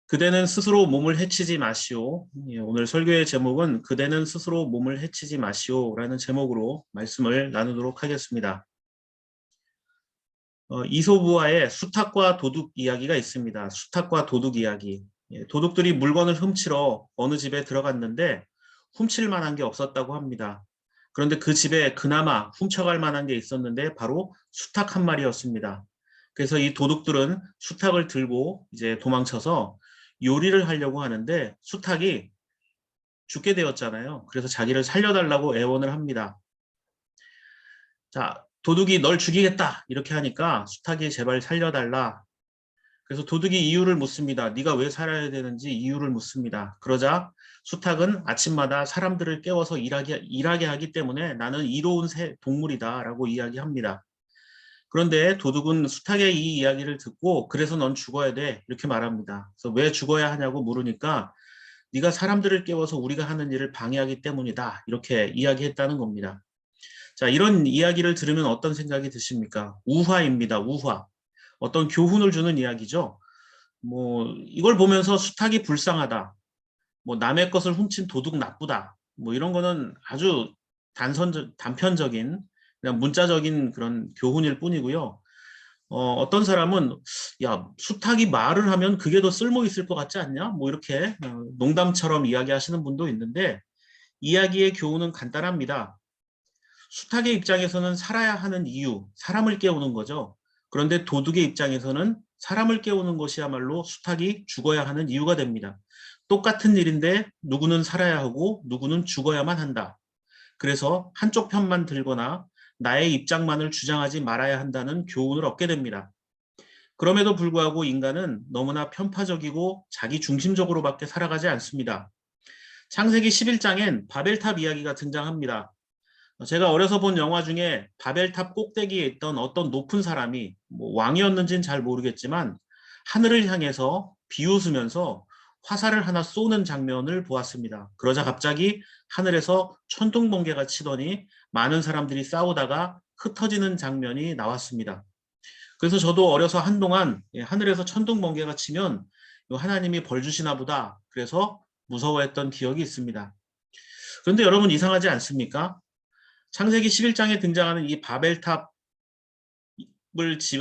그대는 스스로 몸을 해치지 마시오. 예, 오늘 설교의 제목은 그대는 스스로 몸을 해치지 마시오 라는 제목으로 말씀을 나누도록 하겠습니다. 이솝우화의 수탉과 도둑 이야기가 있습니다. 수탉과 도둑 이야기. 예, 도둑들이 물건을 훔치러 어느 집에 들어갔는데 훔칠 만한 게 없었다고 합니다. 그런데 그 집에 그나마 훔쳐갈 만한 게 있었는데 바로 수탉 한 마리였습니다. 그래서 이 도둑들은 수탉을 들고 이제 도망쳐서 요리를 하려고 하는데 수탉이 죽게 되었잖아요. 그래서 자기를 살려달라고 애원을 합니다. 자, 도둑이 널 죽이겠다 이렇게 하니까 수탉이 제발 살려달라. 그래서 도둑이 이유를 묻습니다. 네가 왜 살아야 되는지 이유를 묻습니다. 그러자 수탉은 아침마다 사람들을 깨워서 일하게 하기 때문에 나는 이로운 동물이다 라고 이야기합니다. 그런데 도둑은 수탉의 이 이야기를 듣고 그래서 넌 죽어야 돼 이렇게 말합니다. 그래서 왜 죽어야 하냐고 물으니까 네가 사람들을 깨워서 우리가 하는 일을 방해하기 때문이다 이렇게 이야기했다는 겁니다. 자, 이런 이야기를 들으면 어떤 생각이 드십니까? 우화입니다. 우화. 어떤 교훈을 주는 이야기죠. 이걸 보면서 수탉이 불쌍하다. 남의 것을 훔친 도둑 나쁘다. 이런 거는 아주 단편적인, 그냥 문자적인 그런 교훈일 뿐이고요. 어떤 사람은, 야, 수탉이 말을 하면 그게 더 쓸모 있을 것 같지 않냐? 이렇게 농담처럼 이야기하시는 분도 있는데, 이야기의 교훈은 간단합니다. 수탉의 입장에서는 살아야 하는 이유, 사람을 깨우는 거죠. 그런데 도둑의 입장에서는 사람을 깨우는 것이야말로 수탉이 죽어야 하는 이유가 됩니다. 똑같은 일인데 누구는 살아야 하고 누구는 죽어야만 한다. 그래서 한쪽 편만 들거나 나의 입장만을 주장하지 말아야 한다는 교훈을 얻게 됩니다. 그럼에도 불구하고 인간은 너무나 편파적이고 자기 중심적으로밖에 살아가지 않습니다. 창세기 11장엔 바벨탑 이야기가 등장합니다. 제가 어려서 본 영화 중에 바벨탑 꼭대기에 있던 어떤 높은 사람이 왕이었는지는 잘 모르겠지만 하늘을 향해서 비웃으면서 화살을 하나 쏘는 장면을 보았습니다. 그러자 갑자기 하늘에서 천둥번개가 치더니 많은 사람들이 싸우다가 흩어지는 장면이 나왔습니다. 그래서 저도 어려서 한동안 하늘에서 천둥번개가 치면 하나님이 벌 주시나 보다. 그래서 무서워했던 기억이 있습니다. 그런데 여러분 이상하지 않습니까? 창세기 11장에 등장하는 이 바벨탑을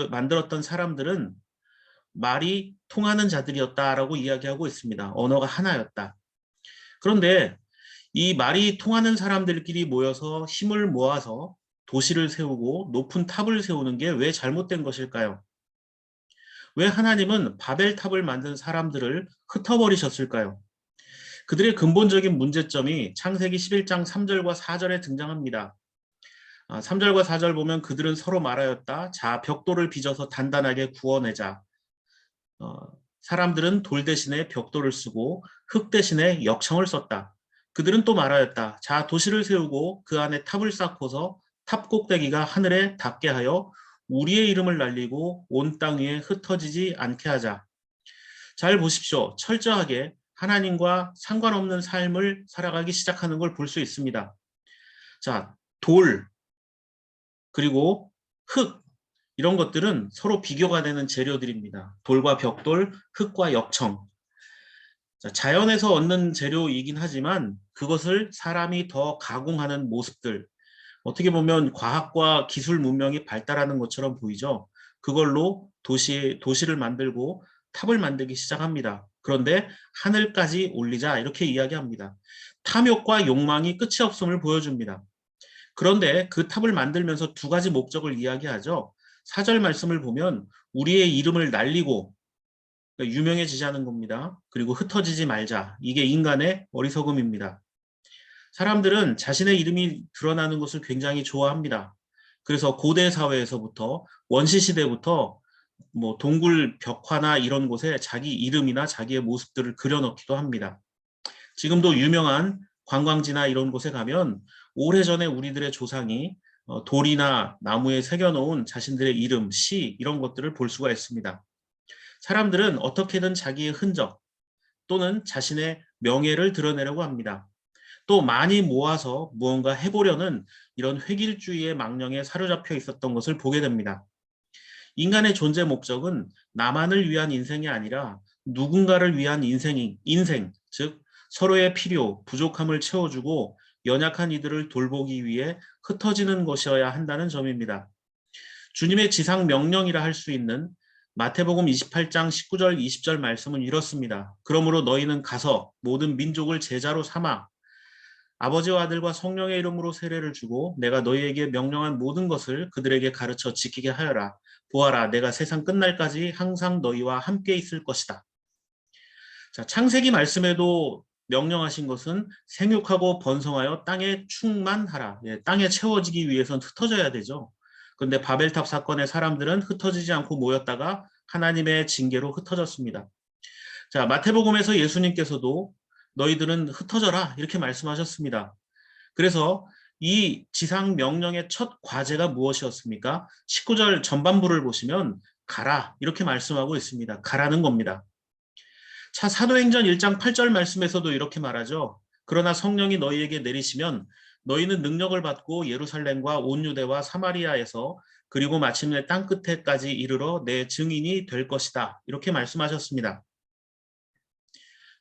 만들었던 사람들은 말이 통하는 자들이었다라고 이야기하고 있습니다. 언어가 하나였다. 그런데 이 말이 통하는 사람들끼리 모여서 힘을 모아서 도시를 세우고 높은 탑을 세우는 게 왜 잘못된 것일까요? 왜 하나님은 바벨탑을 만든 사람들을 흩어버리셨을까요? 그들의 근본적인 문제점이 창세기 11장 3절과 4절에 등장합니다. 3절과 4절 보면 그들은 서로 말하였다. 자, 벽돌을 빚어서 단단하게 구워내자. 어, 사람들은 돌 대신에 벽돌을 쓰고 흙 대신에 역청을 썼다. 그들은 또 말하였다. 자, 도시를 세우고 그 안에 탑을 쌓고서 탑 꼭대기가 하늘에 닿게 하여 우리의 이름을 날리고 온 땅 위에 흩어지지 않게 하자. 잘 보십시오. 철저하게 하나님과 상관없는 삶을 살아가기 시작하는 걸 볼 수 있습니다. 자, 돌, 그리고 흙, 이런 것들은 서로 비교가 되는 재료들입니다. 돌과 벽돌, 흙과 역청. 자연에서 얻는 재료이긴 하지만 그것을 사람이 더 가공하는 모습들. 어떻게 보면 과학과 기술 문명이 발달하는 것처럼 보이죠. 그걸로 도시를 만들고 탑을 만들기 시작합니다. 그런데 하늘까지 올리자 이렇게 이야기합니다. 탐욕과 욕망이 끝이 없음을 보여줍니다. 그런데 그 탑을 만들면서 두 가지 목적을 이야기하죠. 4절 말씀을 보면 우리의 이름을 날리고 그러니까 유명해지자는 겁니다. 그리고 흩어지지 말자. 이게 인간의 어리석음입니다. 사람들은 자신의 이름이 드러나는 것을 굉장히 좋아합니다. 그래서 고대 사회에서부터 원시 시대부터 동굴 벽화나 이런 곳에 자기 이름이나 자기의 모습들을 그려넣기도 합니다. 지금도 유명한 관광지나 이런 곳에 가면 오래전에 우리들의 조상이 돌이나 나무에 새겨놓은 자신들의 이름, 시 이런 것들을 볼 수가 있습니다. 사람들은 어떻게든 자기의 흔적 또는 자신의 명예를 드러내려고 합니다. 또 많이 모아서 무언가 해보려는 이런 획일주의의 망령에 사로잡혀 있었던 것을 보게 됩니다. 인간의 존재 목적은 나만을 위한 인생이 아니라 누군가를 위한 인생, 즉 서로의 필요, 부족함을 채워주고 연약한 이들을 돌보기 위해 흩어지는 것이어야 한다는 점입니다. 주님의 지상 명령이라 할 수 있는 마태복음 28장 19절 20절 말씀은 이렇습니다. 그러므로 너희는 가서 모든 민족을 제자로 삼아 아버지와 아들과 성령의 이름으로 세례를 주고 내가 너희에게 명령한 모든 것을 그들에게 가르쳐 지키게 하여라. 보아라, 내가 세상 끝날까지 항상 너희와 함께 있을 것이다. 자, 창세기 말씀에도 명령하신 것은 생육하고 번성하여 땅에 충만하라. 땅에 채워지기 위해선 흩어져야 되죠. 그런데 바벨탑 사건의 사람들은 흩어지지 않고 모였다가 하나님의 징계로 흩어졌습니다. 자, 마태복음에서 예수님께서도 너희들은 흩어져라 이렇게 말씀하셨습니다. 그래서 이 지상 명령의 첫 과제가 무엇이었습니까? 19절 전반부를 보시면 가라 이렇게 말씀하고 있습니다. 가라는 겁니다. 자, 사도행전 1장 8절 말씀에서도 이렇게 말하죠. 그러나 성령이 너희에게 내리시면 너희는 능력을 받고 예루살렘과 온 유대와 사마리아에서 그리고 마침내 땅끝에까지 이르러 내 증인이 될 것이다. 이렇게 말씀하셨습니다.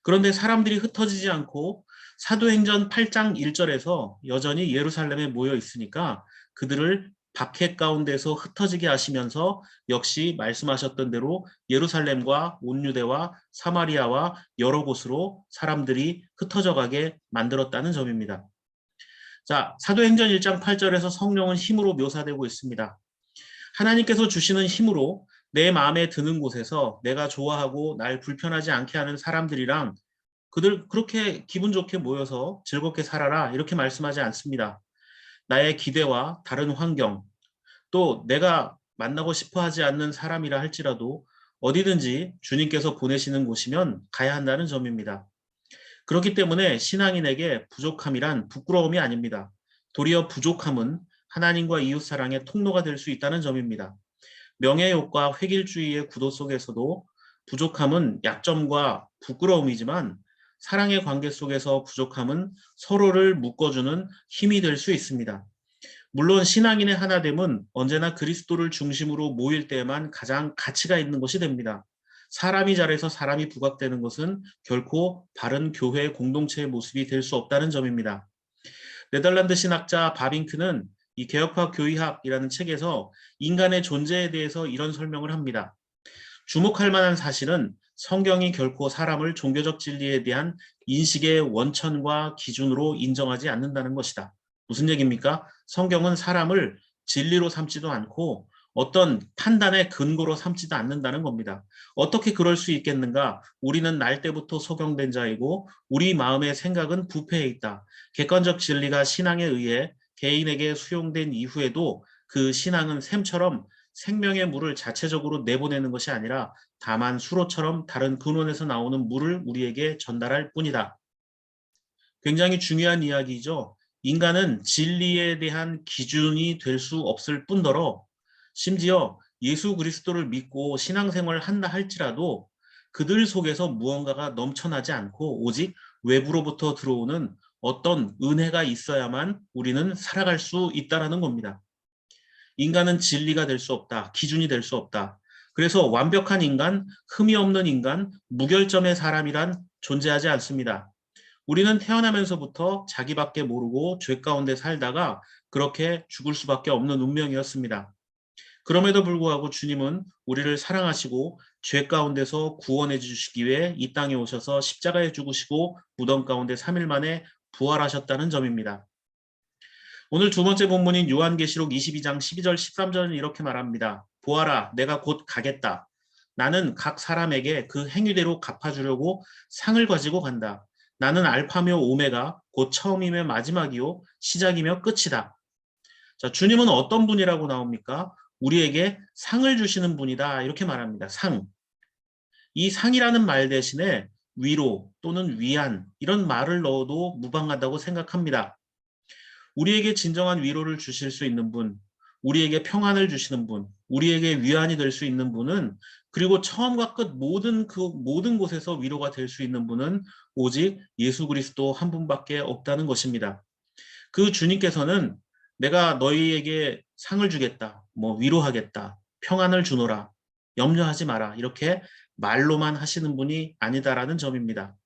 그런데 사람들이 흩어지지 않고 사도행전 8장 1절에서 여전히 예루살렘에 모여 있으니까 그들을 박해 가운데서 흩어지게 하시면서 역시 말씀하셨던 대로 예루살렘과 온 유대와 사마리아와 여러 곳으로 사람들이 흩어져 가게 만들었다는 점입니다. 자, 사도행전 1장 8절에서 성령은 힘으로 묘사되고 있습니다. 하나님께서 주시는 힘으로 내 마음에 드는 곳에서 내가 좋아하고 날 불편하지 않게 하는 사람들이랑 그들 그렇게 기분 좋게 모여서 즐겁게 살아라 이렇게 말씀하지 않습니다. 나의 기대와 다른 환경, 또 내가 만나고 싶어 하지 않는 사람이라 할지라도 어디든지 주님께서 보내시는 곳이면 가야 한다는 점입니다. 그렇기 때문에 신앙인에게 부족함이란 부끄러움이 아닙니다. 도리어 부족함은 하나님과 이웃사랑의 통로가 될 수 있다는 점입니다. 명예욕과 획일주의의 구도 속에서도 부족함은 약점과 부끄러움이지만 사랑의 관계 속에서 부족함은 서로를 묶어주는 힘이 될 수 있습니다. 물론 신앙인의 하나됨은 언제나 그리스도를 중심으로 모일 때에만 가장 가치가 있는 것이 됩니다. 사람이 잘해서 사람이 부각되는 것은 결코 바른 교회 공동체의 모습이 될 수 없다는 점입니다. 네덜란드 신학자 바빙크는 이 개혁파 교의학이라는 책에서 인간의 존재에 대해서 이런 설명을 합니다. 주목할 만한 사실은 성경이 결코 사람을 종교적 진리에 대한 인식의 원천과 기준으로 인정하지 않는다는 것이다. 무슨 얘기입니까? 성경은 사람을 진리로 삼지도 않고 어떤 판단의 근거로 삼지도 않는다는 겁니다. 어떻게 그럴 수 있겠는가? 우리는 날 때부터 소경된 자이고 우리 마음의 생각은 부패해 있다. 객관적 진리가 신앙에 의해 개인에게 수용된 이후에도 그 신앙은 샘처럼 생명의 물을 자체적으로 내보내는 것이 아니라 다만 수로처럼 다른 근원에서 나오는 물을 우리에게 전달할 뿐이다. 굉장히 중요한 이야기죠. 인간은 진리에 대한 기준이 될 수 없을 뿐더러 심지어 예수 그리스도를 믿고 신앙생활을 한다 할지라도 그들 속에서 무언가가 넘쳐나지 않고 오직 외부로부터 들어오는 어떤 은혜가 있어야만 우리는 살아갈 수 있다는 겁니다. 인간은 진리가 될 수 없다. 기준이 될 수 없다. 그래서 완벽한 인간, 흠이 없는 인간, 무결점의 사람이란 존재하지 않습니다. 우리는 태어나면서부터 자기밖에 모르고 죄 가운데 살다가 그렇게 죽을 수밖에 없는 운명이었습니다. 그럼에도 불구하고 주님은 우리를 사랑하시고 죄 가운데서 구원해 주시기 위해 이 땅에 오셔서 십자가에 죽으시고 무덤 가운데 3일 만에 부활하셨다는 점입니다. 오늘 두 번째 본문인 요한계시록 22장 12절 13절은 이렇게 말합니다. 보아라, 내가 곧 가겠다. 나는 각 사람에게 그 행위대로 갚아주려고 상을 가지고 간다. 나는 알파며 오메가, 곧 처음이며 마지막이요 시작이며 끝이다. 자, 주님은 어떤 분이라고 나옵니까? 우리에게 상을 주시는 분이다 이렇게 말합니다. 상. 이 상이라는 말 대신에 위로 또는 위안 이런 말을 넣어도 무방하다고 생각합니다. 우리에게 진정한 위로를 주실 수 있는 분, 우리에게 평안을 주시는 분, 우리에게 위안이 될 수 있는 분은 그리고 처음과 끝 모든 곳에서 위로가 될 수 있는 분은 오직 예수 그리스도 한 분밖에 없다는 것입니다. 그 주님께서는 내가 너희에게 상을 주겠다, 위로하겠다, 평안을 주노라, 염려하지 마라 이렇게 말로만 하시는 분이 아니다라는 점입니다.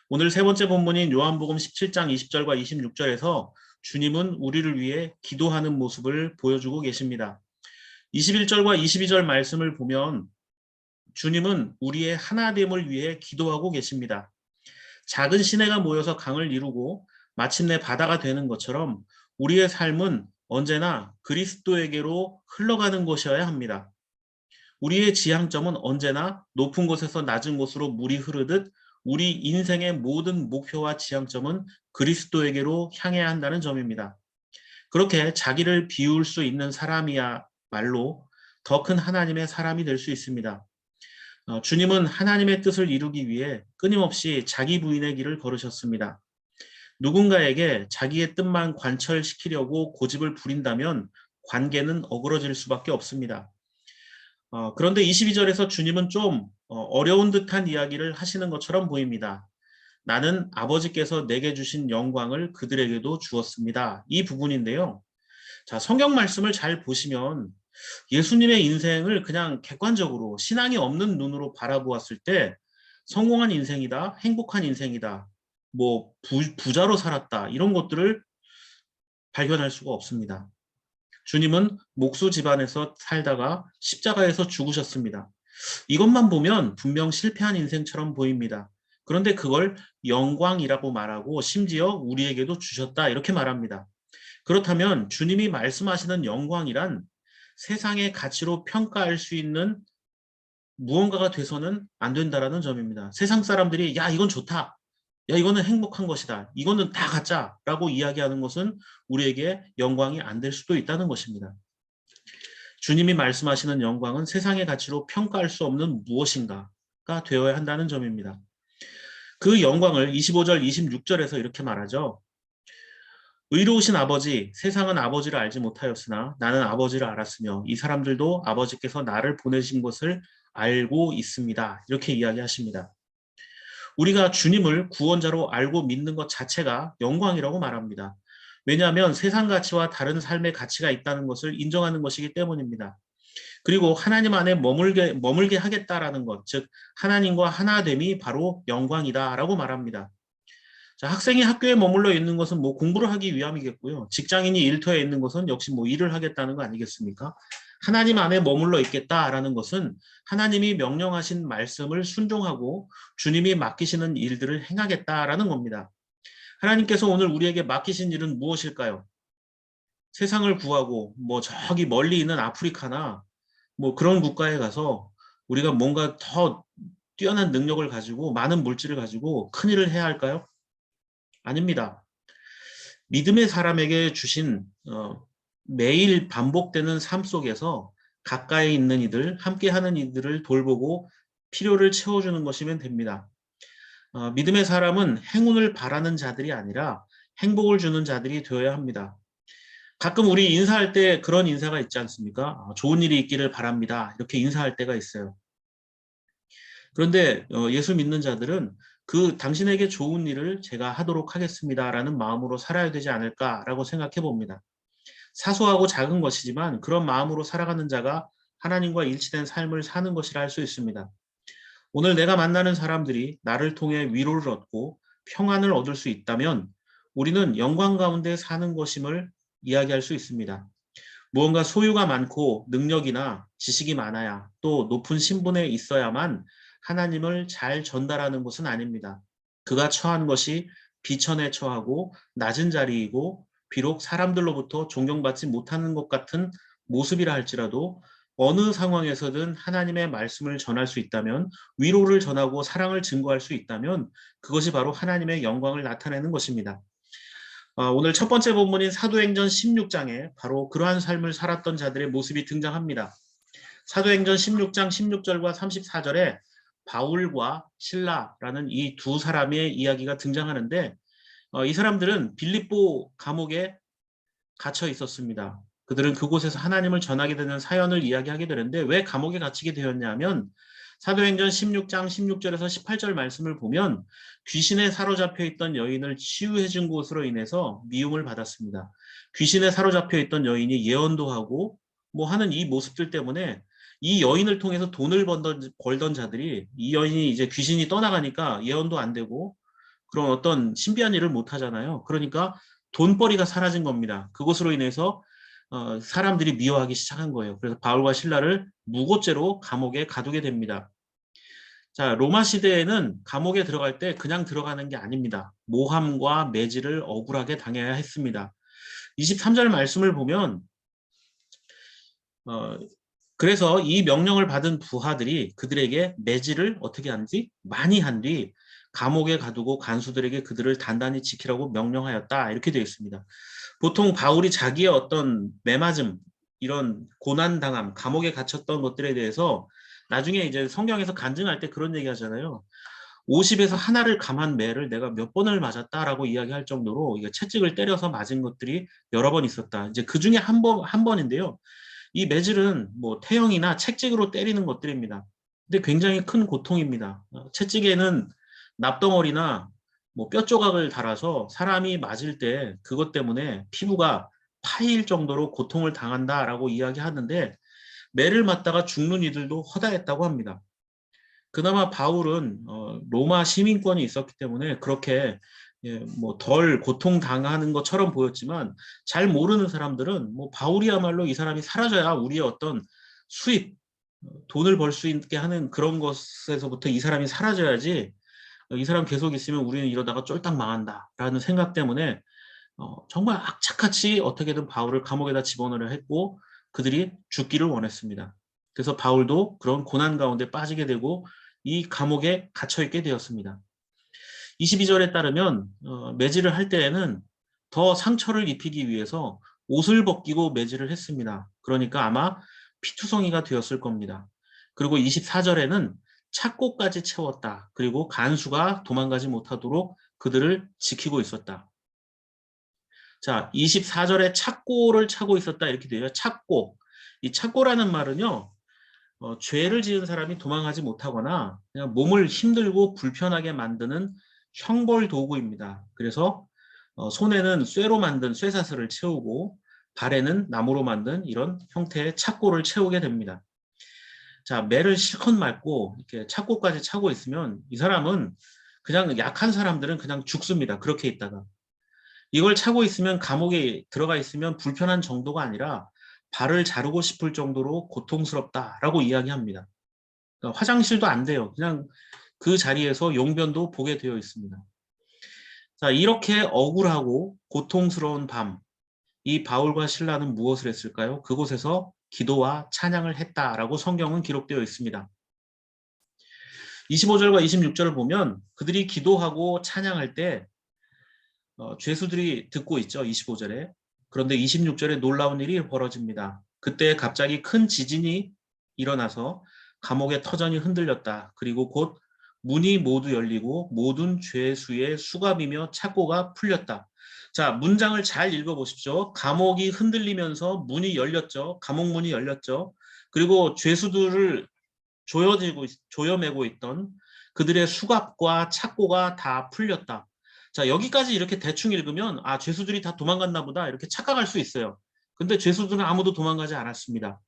오늘 세 번째 본문인 요한복음 17장 20절과 26절에서 주님은 우리를 위해 기도하는 모습을 보여주고 계십니다. 21절과 22절 말씀을 보면 주님은 우리의 하나됨을 위해 기도하고 계십니다. 작은 시내가 모여서 강을 이루고 마침내 바다가 되는 것처럼 우리의 삶은 언제나 그리스도에게로 흘러가는 것이어야 합니다. 우리의 지향점은 언제나 높은 곳에서 낮은 곳으로 물이 흐르듯 우리 인생의 모든 목표와 지향점은 그리스도에게로 향해야 한다는 점입니다. 그렇게 자기를 비울 수 있는 사람이야말로 더 큰 하나님의 사람이 될 수 있습니다. 주님은 하나님의 뜻을 이루기 위해 끊임없이 자기 부인의 길을 걸으셨습니다. 누군가에게 자기의 뜻만 관철시키려고 고집을 부린다면 관계는 어그러질 수밖에 없습니다. 그런데 22절에서 주님은 좀 어려운 듯한 이야기를 하시는 것처럼 보입니다. 나는 아버지께서 내게 주신 영광을 그들에게도 주었습니다. 이 부분인데요. 자, 성경 말씀을 잘 보시면 예수님의 인생을 그냥 객관적으로 신앙이 없는 눈으로 바라보았을 때 성공한 인생이다, 행복한 인생이다, 뭐 부자로 살았다 이런 것들을 발견할 수가 없습니다. 주님은 목수 집안에서 살다가 십자가에서 죽으셨습니다. 이것만 보면 분명 실패한 인생처럼 보입니다. 그런데 그걸 영광이라고 말하고 심지어 우리에게도 주셨다 이렇게 말합니다. 그렇다면 주님이 말씀하시는 영광이란 세상의 가치로 평가할 수 있는 무언가가 돼서는 안 된다라는 점입니다. 세상 사람들이 야 이건 좋다, 야 이거는 행복한 것이다, 이거는 다 가짜라고 이야기하는 것은 우리에게 영광이 안 될 수도 있다는 것입니다. 주님이 말씀하시는 영광은 세상의 가치로 평가할 수 없는 무엇인가가 되어야 한다는 점입니다. 그 영광을 25절 26절에서 이렇게 말하죠. 의로우신 아버지, 세상은 아버지를 알지 못하였으나 나는 아버지를 알았으며 이 사람들도 아버지께서 나를 보내신 것을 알고 있습니다. 이렇게 이야기하십니다. 우리가 주님을 구원자로 알고 믿는 것 자체가 영광이라고 말합니다. 왜냐하면 세상 가치와 다른 삶의 가치가 있다는 것을 인정하는 것이기 때문입니다. 그리고 하나님 안에 머물게 하겠다라는 것, 즉 하나님과 하나됨이 바로 영광이다라고 말합니다. 자, 학생이 학교에 머물러 있는 것은 뭐 공부를 하기 위함이겠고요. 직장인이 일터에 있는 것은 역시 뭐 일을 하겠다는 거 아니겠습니까? 하나님 안에 머물러 있겠다라는 것은 하나님이 명령하신 말씀을 순종하고 주님이 맡기시는 일들을 행하겠다라는 겁니다. 하나님께서 오늘 우리에게 맡기신 일은 무엇일까요? 세상을 구하고 뭐 저기 멀리 있는 아프리카나 뭐 그런 국가에 가서 우리가 뭔가 더 뛰어난 능력을 가지고 많은 물질을 가지고 큰일을 해야 할까요? 아닙니다. 믿음의 사람에게 주신 매일 반복되는 삶 속에서 가까이 있는 이들, 함께하는 이들을 돌보고 필요를 채워주는 것이면 됩니다. 믿음의 사람은 행운을 바라는 자들이 아니라 행복을 주는 자들이 되어야 합니다. 가끔 우리 인사할 때 그런 인사가 있지 않습니까? 좋은 일이 있기를 바랍니다. 이렇게 인사할 때가 있어요. 그런데 예수 믿는 자들은 그 당신에게 좋은 일을 제가 하도록 하겠습니다라는 마음으로 살아야 되지 않을까라고 생각해 봅니다. 사소하고 작은 것이지만 그런 마음으로 살아가는 자가 하나님과 일치된 삶을 사는 것이라 할 수 있습니다. 오늘 내가 만나는 사람들이 나를 통해 위로를 얻고 평안을 얻을 수 있다면 우리는 영광 가운데 사는 것임을 이야기할 수 있습니다. 무언가 소유가 많고 능력이나 지식이 많아야 또 높은 신분에 있어야만 하나님을 잘 전달하는 것은 아닙니다. 그가 처한 것이 비천에 처하고 낮은 자리이고 비록 사람들로부터 존경받지 못하는 것 같은 모습이라 할지라도 어느 상황에서든 하나님의 말씀을 전할 수 있다면, 위로를 전하고 사랑을 증거할 수 있다면 그것이 바로 하나님의 영광을 나타내는 것입니다. 오늘 첫 번째 본문인 사도행전 16장에 바로 그러한 삶을 살았던 자들의 모습이 등장합니다. 사도행전 16장 16절과 34절에 바울과 실라라는 이 두 사람의 이야기가 등장하는데 이 사람들은 빌립보 감옥에 갇혀 있었습니다. 그들은 그곳에서 하나님을 전하게 되는 사연을 이야기하게 되는데 왜 감옥에 갇히게 되었냐면 사도행전 16장 16절에서 18절 말씀을 보면 귀신에 사로잡혀 있던 여인을 치유해 준 것으로 인해서 미움을 받았습니다. 귀신에 사로잡혀 있던 여인이 예언도 하고 뭐 하는 이 모습들 때문에 이 여인을 통해서 돈을 벌던 자들이 이 여인이 이제 귀신이 떠나가니까 예언도 안 되고 그런 어떤 신비한 일을 못 하잖아요. 그러니까 돈벌이가 사라진 겁니다. 그것으로 인해서 사람들이 미워하기 시작한 거예요. 그래서 바울과 실라를 무고죄로 감옥에 가두게 됩니다. 자, 로마 시대에는 감옥에 들어갈 때 그냥 들어가는 게 아닙니다. 모함과 매질을 억울하게 당해야 했습니다. 23절 말씀을 보면 어, 그래서 이 명령을 받은 부하들이 그들에게 매질을 어떻게 한지 많이 한 뒤 감옥에 가두고 간수들에게 그들을 단단히 지키라고 명령하였다. 이렇게 되어 있습니다. 보통 바울이 자기의 어떤 매맞음, 이런 고난당함, 감옥에 갇혔던 것들에 대해서 나중에 이제 성경에서 간증할 때 그런 얘기 하잖아요. 50에서 하나를 감한 매를 내가 몇 번을 맞았다라고 이야기할 정도로 이게 채찍을 때려서 맞은 것들이 여러 번 있었다. 이제 그 중에 한 번인데요. 이 매질은 뭐 태형이나 채찍으로 때리는 것들입니다. 근데 굉장히 큰 고통입니다. 채찍에는 납덩어리나 뭐 뼈 조각을 달아서 사람이 맞을 때 그것 때문에 피부가 파일 정도로 고통을 당한다라고 이야기하는데 매를 맞다가 죽는 이들도 허다했다고 합니다. 그나마 바울은 로마 시민권이 있었기 때문에 그렇게 뭐덜 고통 당하는 것처럼 보였지만 잘 모르는 사람들은 뭐 바울이야말로 이 사람이 사라져야 우리의 어떤 수입, 돈을 벌 수 있게 하는 그런 것에서부터 이 사람이 사라져야지 이 사람 계속 있으면 우리는 이러다가 쫄딱 망한다라는 생각 때문에 정말 악착같이 어떻게든 바울을 감옥에다 집어넣으려 했고 그들이 죽기를 원했습니다. 그래서 바울도 그런 고난 가운데 빠지게 되고 이 감옥에 갇혀있게 되었습니다. 22절에 따르면 매질을 할 때에는 더 상처를 입히기 위해서 옷을 벗기고 매질을 했습니다. 그러니까 아마 피투성이가 되었을 겁니다. 그리고 24절에는 착고까지 채웠다. 그리고 간수가 도망가지 못하도록 그들을 지키고 있었다. 자, 24절에 착고를 차고 있었다 이렇게 돼요. 착고. 이 착고라는 말은요. 죄를 지은 사람이 도망가지 못하거나 그냥 몸을 힘들고 불편하게 만드는 형벌 도구입니다. 그래서 손에는 쇠로 만든 쇠사슬을 채우고 발에는 나무로 만든 이런 형태의 착고를 채우게 됩니다. 자, 매를 실컷 맞고 이렇게 착고까지 차고 있으면 이 사람은 그냥 약한 사람들은 그냥 죽습니다. 그렇게 있다가. 이걸 차고 있으면 감옥에 들어가 있으면 불편한 정도가 아니라 발을 자르고 싶을 정도로 고통스럽다라고 이야기합니다. 그러니까 화장실도 안 돼요. 그냥 그 자리에서 용변도 보게 되어 있습니다. 자, 이렇게 억울하고 고통스러운 밤, 이 바울과 실라는 무엇을 했을까요? 그곳에서 기도와 찬양을 했다라고 성경은 기록되어 있습니다. 25절과 26절을 보면 그들이 기도하고 찬양할 때 죄수들이 듣고 있죠. 25절에. 그런데 26절에 놀라운 일이 벌어집니다. 그때 갑자기 큰 지진이 일어나서 감옥의 터전이 흔들렸다. 그리고 곧 문이 모두 열리고 모든 죄수의 수갑이며 착고가 풀렸다. 자, 문장을 잘 읽어보십시오. 감옥이 흔들리면서 문이 열렸죠. 감옥 문이 열렸죠. 그리고 죄수들을 조여매고 있던 그들의 수갑과 착고가 다 풀렸다. 자, 여기까지 이렇게 대충 읽으면 아, 죄수들이 다 도망갔나 보다 이렇게 착각할 수 있어요. 근데 죄수들은 아무도 도망가지 않았습니다.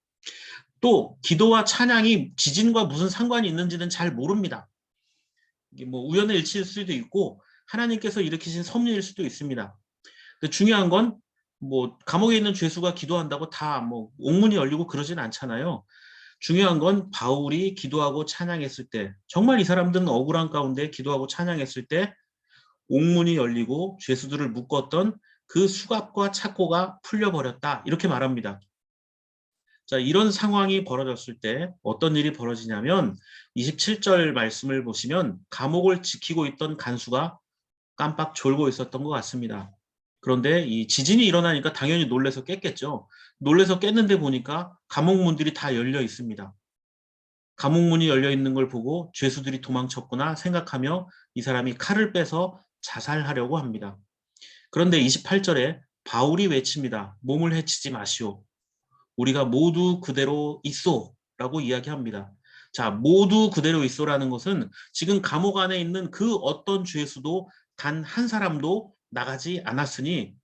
또 기도와 찬양이 지진과 무슨 상관이 있는지는 잘 모릅니다. 이게 뭐 우연의 일치일 수도 있고 하나님께서 일으키신 섭리일 수도 있습니다. 근데 중요한 건 뭐 감옥에 있는 죄수가 기도한다고 다 뭐 옥문이 열리고 그러진 않잖아요. 중요한 건 바울이 기도하고 찬양했을 때 정말 이 사람들은 억울한 가운데 기도하고 찬양했을 때 옥문이 열리고 죄수들을 묶었던 그 수갑과 착고가 풀려버렸다. 이렇게 말합니다. 자, 이런 상황이 벌어졌을 때 어떤 일이 벌어지냐면 27절 말씀을 보시면 감옥을 지키고 있던 간수가 깜빡 졸고 있었던 것 같습니다. 그런데 이 지진이 일어나니까 당연히 놀래서 깼겠죠. 놀래서 깼는데 보니까 감옥 문들이 다 열려 있습니다. 감옥 문이 열려 있는 걸 보고 죄수들이 도망쳤구나 생각하며 이 사람이 칼을 빼서 자살하려고 합니다. 그런데 28절에 바울이 외칩니다. 몸을 해치지 마시오. 우리가 모두 그대로 있소 라고 이야기합니다. 자, 모두 그대로 있소라는 것은 지금 감옥 안에 있는 그 어떤 죄수도 단 한 사람도 나가지 않았으니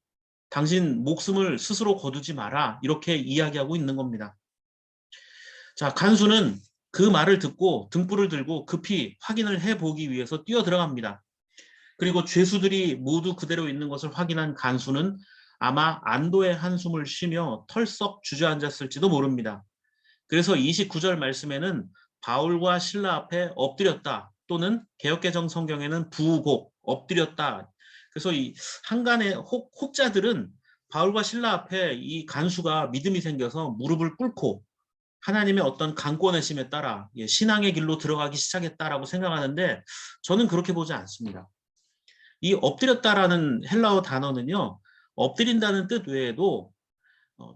당신 목숨을 스스로 거두지 마라 이렇게 이야기하고 있는 겁니다. 자, 간수는 그 말을 듣고 등불을 들고 급히 확인을 해보기 위해서 뛰어 들어갑니다. 그리고 죄수들이 모두 그대로 있는 것을 확인한 간수는 아마 안도의 한숨을 쉬며 털썩 주저앉았을지도 모릅니다. 그래서 29절 말씀에는 바울과 실라 앞에 엎드렸다, 또는 개역개정 성경에는 부복, 엎드렸다. 그래서 이 한간의 혹자들은 바울과 실라 앞에 이 간수가 믿음이 생겨서 무릎을 꿇고 하나님의 어떤 강권의심에 따라 신앙의 길로 들어가기 시작했다라고 생각하는데, 저는 그렇게 보지 않습니다. 이 엎드렸다라는 헬라어 단어는요, 엎드린다는 뜻 외에도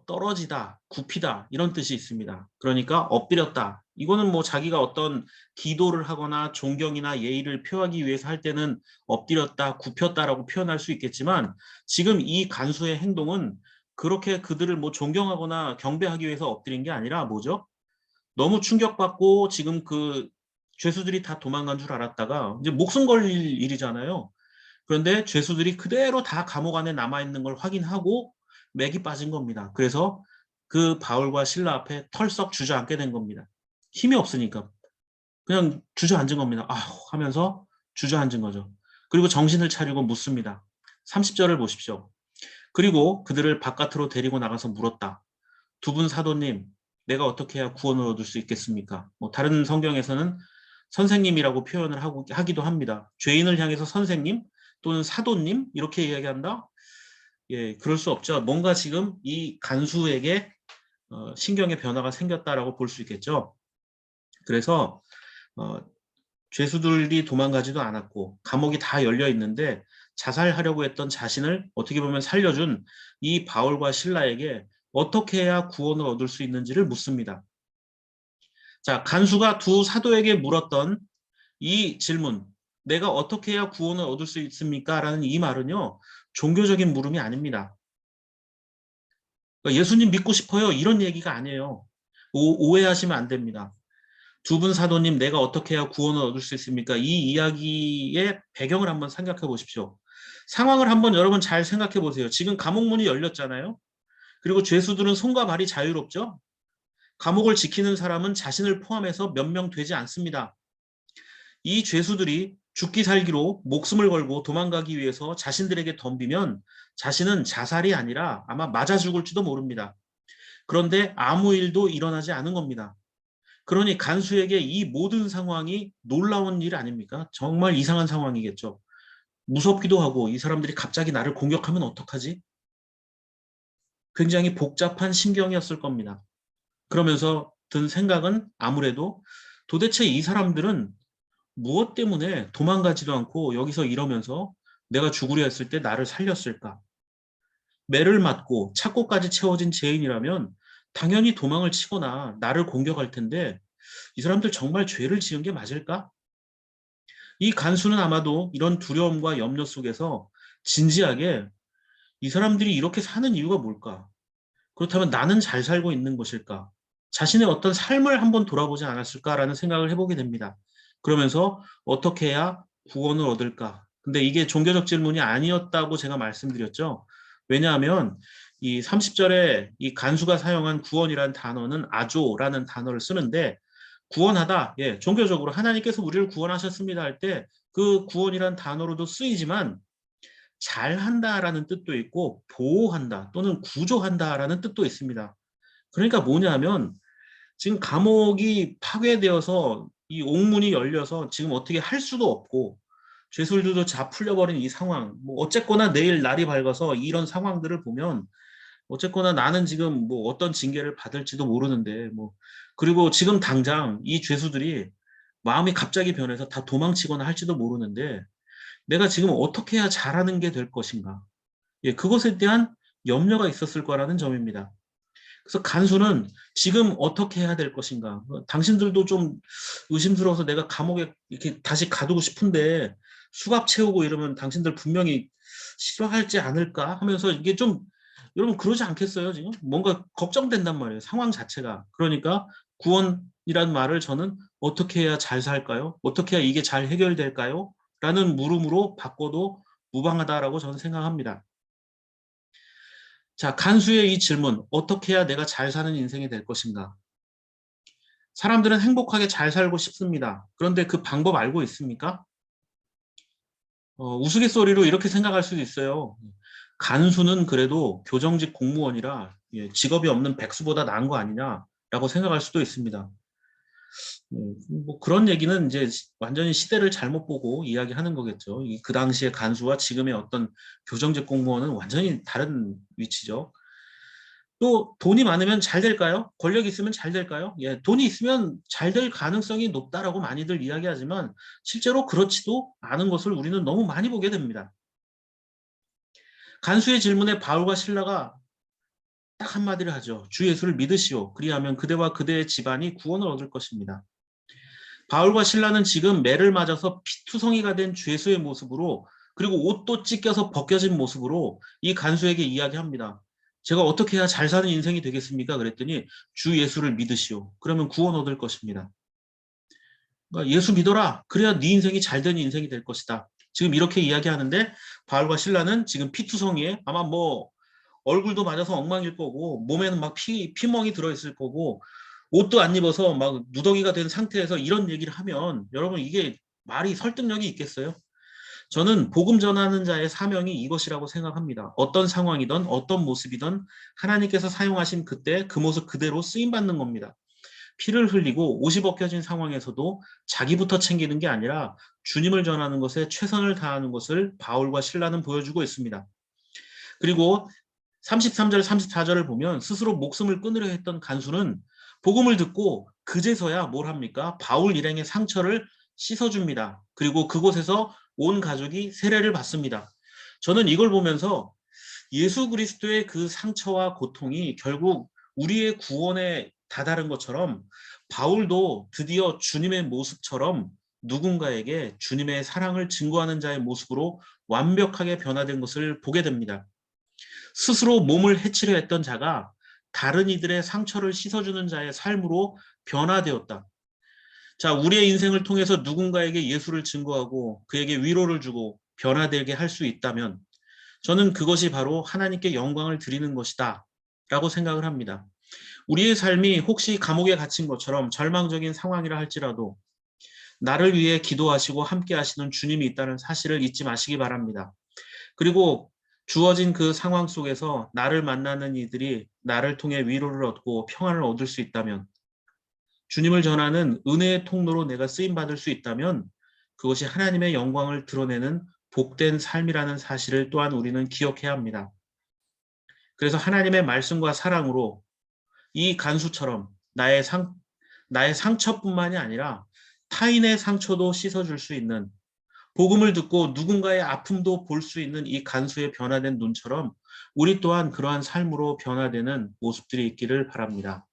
떨어지다, 굽히다 이런 뜻이 있습니다. 그러니까 엎드렸다. 이거는 뭐 자기가 어떤 기도를 하거나 존경이나 예의를 표하기 위해서 할 때는 엎드렸다, 굽혔다라고 표현할 수 있겠지만, 지금 이 간수의 행동은 그렇게 그들을 뭐 존경하거나 경배하기 위해서 엎드린 게 아니라 뭐죠? 너무 충격받고 지금 그 죄수들이 다 도망간 줄 알았다가 이제 목숨 걸릴 일이잖아요. 그런데 죄수들이 그대로 다 감옥 안에 남아있는 걸 확인하고 맥이 빠진 겁니다. 그래서 그 바울과 실라 앞에 털썩 주저앉게 된 겁니다. 힘이 없으니까 그냥 주저앉은 겁니다. 아 하면서 주저앉은 거죠. 그리고 정신을 차리고 묻습니다. 30절을 보십시오. 그리고 그들을 바깥으로 데리고 나가서 물었다. 두 분 사도님, 내가 어떻게 해야 구원을 얻을 수 있겠습니까? 뭐 다른 성경에서는 선생님이라고 표현을 하기도 합니다. 죄인을 향해서 선생님 또는 사도님 이렇게 이야기한다? 예, 그럴 수 없죠. 뭔가 지금 이 간수에게 신경의 변화가 생겼다라고 볼 수 있겠죠. 그래서 죄수들이 도망가지도 않았고 감옥이 다 열려 있는데 자살하려고 했던 자신을 어떻게 보면 살려준 이 바울과 실라에게 어떻게 해야 구원을 얻을 수 있는지를 묻습니다. 자, 간수가 두 사도에게 물었던 이 질문, 내가 어떻게 해야 구원을 얻을 수 있습니까? 라는 이 말은요, 종교적인 물음이 아닙니다. 그러니까 예수님 믿고 싶어요, 이런 얘기가 아니에요. 오해하시면 안 됩니다. 두 분 사도님, 내가 어떻게 해야 구원을 얻을 수 있습니까? 이 이야기의 배경을 한번 생각해 보십시오. 상황을 한번 여러분 잘 생각해 보세요. 지금 감옥 문이 열렸잖아요. 그리고 죄수들은 손과 발이 자유롭죠. 감옥을 지키는 사람은 자신을 포함해서 몇 명 되지 않습니다. 이 죄수들이 죽기 살기로 목숨을 걸고 도망가기 위해서 자신들에게 덤비면 자신은 자살이 아니라 아마 맞아 죽을지도 모릅니다. 그런데 아무 일도 일어나지 않은 겁니다. 그러니 간수에게 이 모든 상황이 놀라운 일 아닙니까? 정말 이상한 상황이겠죠. 무섭기도 하고, 이 사람들이 갑자기 나를 공격하면 어떡하지? 굉장히 복잡한 심경이었을 겁니다. 그러면서 든 생각은 아무래도 도대체 이 사람들은 무엇 때문에 도망가지도 않고 여기서 이러면서 내가 죽으려 했을 때 나를 살렸을까? 매를 맞고 착고까지 채워진 죄인이라면 당연히 도망을 치거나 나를 공격할 텐데, 이 사람들 정말 죄를 지은 게 맞을까? 이 간수는 아마도 이런 두려움과 염려 속에서 진지하게 이 사람들이 이렇게 사는 이유가 뭘까? 그렇다면 나는 잘 살고 있는 것일까? 자신의 어떤 삶을 한번 돌아보지 않았을까라는 생각을 해보게 됩니다. 그러면서 어떻게 해야 구원을 얻을까? 근데 이게 종교적 질문이 아니었다고 제가 말씀드렸죠. 왜냐하면 이 30절에 이 간수가 사용한 구원이라는 단어는 아조라는 단어를 쓰는데, 구원하다, 예, 종교적으로 하나님께서 우리를 구원하셨습니다 할 때 그 구원이란 단어로도 쓰이지만 잘한다라는 뜻도 있고 보호한다 또는 구조한다라는 뜻도 있습니다. 그러니까 뭐냐면 지금 감옥이 파괴되어서 이 옥문이 열려서 지금 어떻게 할 수도 없고 죄수들도 다 풀려버린 이 상황, 뭐 어쨌거나 내일 날이 밝아서 이런 상황들을 보면 어쨌거나 나는 지금 뭐 어떤 징계를 받을지도 모르는데, 뭐 그리고 지금 당장 이 죄수들이 마음이 갑자기 변해서 다 도망치거나 할지도 모르는데 내가 지금 어떻게 해야 잘하는 게 될 것인가? 예, 그것에 대한 염려가 있었을 거라는 점입니다. 그래서 간수는 지금 어떻게 해야 될 것인가? 당신들도 좀 의심스러워서 내가 감옥에 이렇게 다시 가두고 싶은데 수갑 채우고 이러면 당신들 분명히 싫어할지 않을까 하면서 이게 좀, 여러분 그러지 않겠어요? 지금 뭔가 걱정된단 말이에요. 상황 자체가. 그러니까 구원이란 말을 저는 어떻게 해야 잘 살까요? 어떻게 해야 이게 잘 해결될까요? 라는 물음으로 바꿔도 무방하다라고 저는 생각합니다. 자, 간수의 이 질문, 어떻게 해야 내가 잘 사는 인생이 될 것인가? 사람들은 행복하게 잘 살고 싶습니다. 그런데 그 방법 알고 있습니까? 우스갯소리로 이렇게 생각할 수도 있어요. 간수는 그래도 교정직 공무원이라 직업이 없는 백수보다 나은 거 아니냐라고 생각할 수도 있습니다. 뭐 그런 얘기는 이제 완전히 시대를 잘못 보고 이야기하는 거겠죠. 그 당시의 간수와 지금의 어떤 교정직 공무원은 완전히 다른 위치죠. 또 돈이 많으면 잘 될까요? 권력이 있으면 잘 될까요? 예, 돈이 있으면 잘 될 가능성이 높다라고 많이들 이야기하지만 실제로 그렇지도 않은 것을 우리는 너무 많이 보게 됩니다. 간수의 질문에 바울과 실라가 딱 한마디를 하죠. 주 예수를 믿으시오. 그리하면 그대와 그대의 집안이 구원을 얻을 것입니다. 바울과 실라는 지금 매를 맞아서 피투성이가 된 주 예수의 모습으로, 그리고 옷도 찢겨서 벗겨진 모습으로 이 간수에게 이야기합니다. 제가 어떻게 해야 잘 사는 인생이 되겠습니까? 그랬더니 주 예수를 믿으시오. 그러면 구원 얻을 것입니다. 그러니까 예수 믿어라. 그래야 네 인생이 잘 되는 인생이 될 것이다. 지금 이렇게 이야기하는데 바울과 실라는 지금 피투성이에 아마 뭐 얼굴도 맞아서 엉망일 거고 몸에는 막 피멍이 들어있을 거고 옷도 안 입어서 막 누더기가 된 상태에서 이런 얘기를 하면 여러분 이게 말이 설득력이 있겠어요? 저는 복음 전하는 자의 사명이 이것이라고 생각합니다. 어떤 상황이든 어떤 모습이든 하나님께서 사용하신 그때 그 모습 그대로 쓰임받는 겁니다. 피를 흘리고 옷이 벗겨진 상황에서도 자기부터 챙기는 게 아니라 주님을 전하는 것에 최선을 다하는 것을 바울과 실라는 보여주고 있습니다. 그리고 33절, 34절을 보면 스스로 목숨을 끊으려 했던 간수는 복음을 듣고 그제서야 뭘 합니까? 바울 일행의 상처를 씻어줍니다. 그리고 그곳에서 온 가족이 세례를 받습니다. 저는 이걸 보면서 예수 그리스도의 그 상처와 고통이 결국 우리의 구원에 다다른 것처럼 바울도 드디어 주님의 모습처럼 누군가에게 주님의 사랑을 증거하는 자의 모습으로 완벽하게 변화된 것을 보게 됩니다. 스스로 몸을 해치려 했던 자가 다른 이들의 상처를 씻어주는 자의 삶으로 변화되었다. 자, 우리의 인생을 통해서 누군가에게 예수를 증거하고 그에게 위로를 주고 변화되게 할 수 있다면 저는 그것이 바로 하나님께 영광을 드리는 것이다 라고 생각을 합니다. 우리의 삶이 혹시 감옥에 갇힌 것처럼 절망적인 상황이라 할지라도 나를 위해 기도하시고 함께 하시는 주님이 있다는 사실을 잊지 마시기 바랍니다. 그리고 주어진 그 상황 속에서 나를 만나는 이들이 나를 통해 위로를 얻고 평안을 얻을 수 있다면, 주님을 전하는 은혜의 통로로 내가 쓰임받을 수 있다면 그것이 하나님의 영광을 드러내는 복된 삶이라는 사실을 또한 우리는 기억해야 합니다. 그래서 하나님의 말씀과 사랑으로 이 간수처럼 나의 상처뿐만이 아니라 타인의 상처도 씻어줄 수 있는, 복음을 듣고 누군가의 아픔도 볼 수 있는 이 간수의 변화된 눈처럼 우리 또한 그러한 삶으로 변화되는 모습들이 있기를 바랍니다.